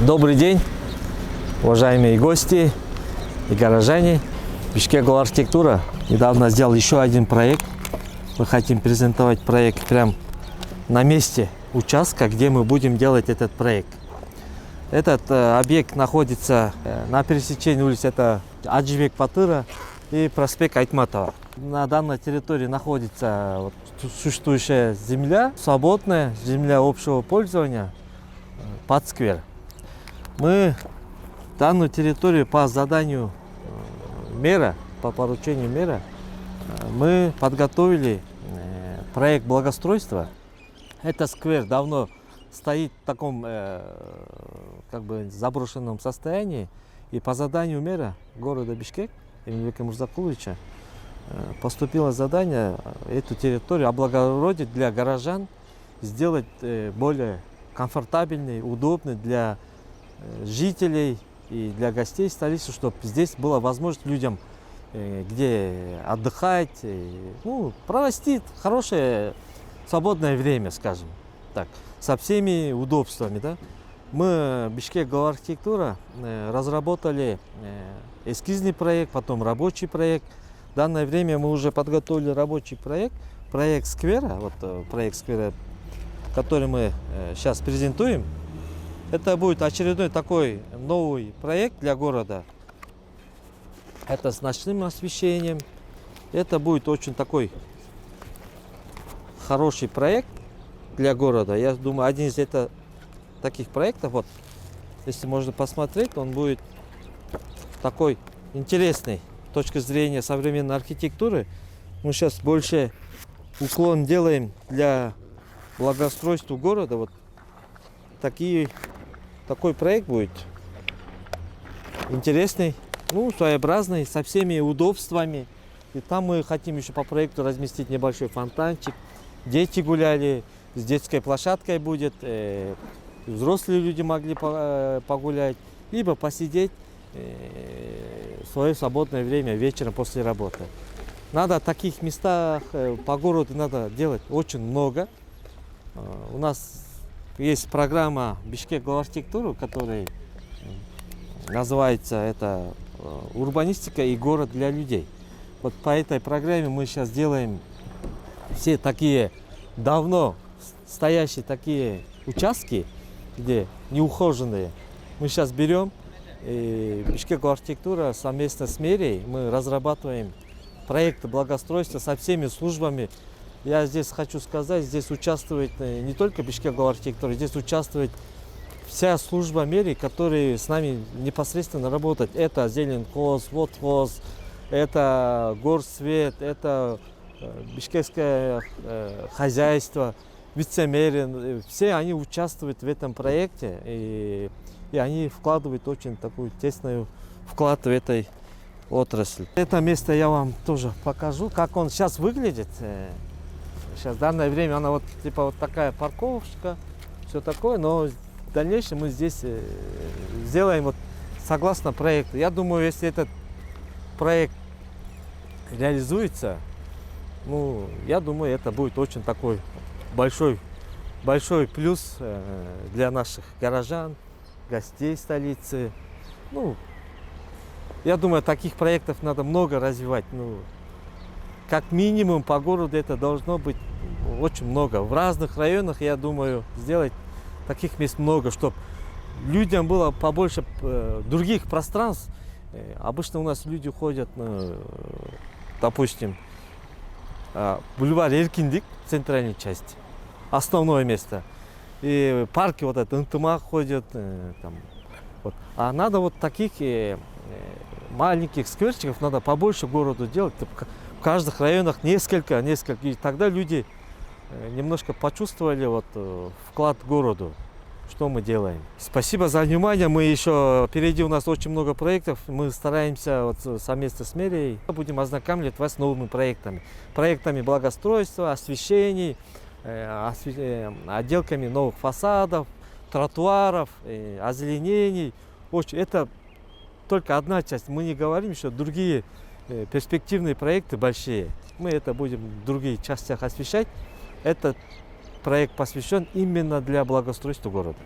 Добрый день, уважаемые гости и горожане. Бишкек Архитектура недавно сделал еще один проект. Мы хотим презентовать проект прямо на месте участка, где мы будем делать этот проект. Этот объект находится на пересечении улиц Аджибек Батыра и проспект Айтматова. На данной территории находится существующая земля, свободная земля общего пользования под сквер. Мы данную территорию по заданию мэра, по поручению мэра, мы подготовили проект благоустройства. Этот сквер давно стоит в таком заброшенном состоянии, и по заданию мэра города Бишкек Эмилбека Мурзакуловича поступило задание эту территорию облагородить для горожан, сделать более комфортабельной, удобной для жителей и для гостей столицы, чтобы здесь была возможность людям где отдыхать, провести хорошее свободное время, скажем так, со всеми удобствами. Да? Мы, Бишкек Архитектура, разработали эскизный проект, потом рабочий проект. В данное время мы уже подготовили рабочий проект, проект сквера, который мы сейчас презентуем. Это будет очередной такой новый проект для города. Это с ночным освещением. Это будет очень такой хороший проект для города. Я думаю, один из таких проектов, если можно посмотреть, он будет такой интересный с точки зрения современной архитектуры. Мы сейчас больше уклон делаем для благоустройства города. Такой проект будет интересный, своеобразный, со всеми удобствами. И там мы хотим еще по проекту разместить небольшой фонтанчик. Дети гуляли, с детской площадкой будет, взрослые люди могли погулять, либо посидеть в свое свободное время вечером после работы. Надо таких местах по городу надо делать очень много. У нас есть программа Бишкек Архитектура, которая называется «Урбанистика и город для людей». Вот по этой программе мы сейчас делаем все такие давно стоящие такие участки, где неухоженные. Мы сейчас берем, и Бишкек Архитектура совместно с мэрией мы разрабатываем проекты благоустройства со всеми службами. Я здесь хочу сказать, здесь участвует не только Бишкек Архитектура, здесь участвует вся служба мэрии, которые с нами непосредственно работают. Это Зеленхоз, Водхоз, это Горсвет, это бишкекское хозяйство, вице-мэры. Все они участвуют в этом проекте, и они вкладывают очень такую тесную вклад в этой отрасль. Это место я вам тоже покажу, как он сейчас выглядит. Сейчас в данное время она такая парковочка, все такое, но в дальнейшем мы здесь сделаем согласно проекту. Я думаю, если этот проект реализуется, я думаю, это будет очень такой большой плюс для наших горожан, гостей столицы. Я думаю, таких проектов надо много развивать. Как минимум по городу это должно быть очень много. В разных районах, я думаю, сделать таких мест много, чтобы людям было побольше других пространств. Обычно у нас люди ходят, допустим, бульвар Эркиндик, центральной части, основное место. И парки Ынтымак ходят. А надо таких маленьких скверчиков надо побольше городу делать. В каждых районах несколько. И тогда люди немножко почувствовали вклад в городу, что мы делаем. Спасибо за внимание. Впереди у нас очень много проектов. Мы стараемся совместно с мэрией будем ознакомливать вас с новыми проектами. Проектами благоустройства, освещений, отделками новых фасадов, тротуаров, озеленений. Это только одна часть. Мы не говорим еще другие перспективные проекты большие. Мы это будем в других частях освещать. Этот проект посвящен именно для благоустройства города.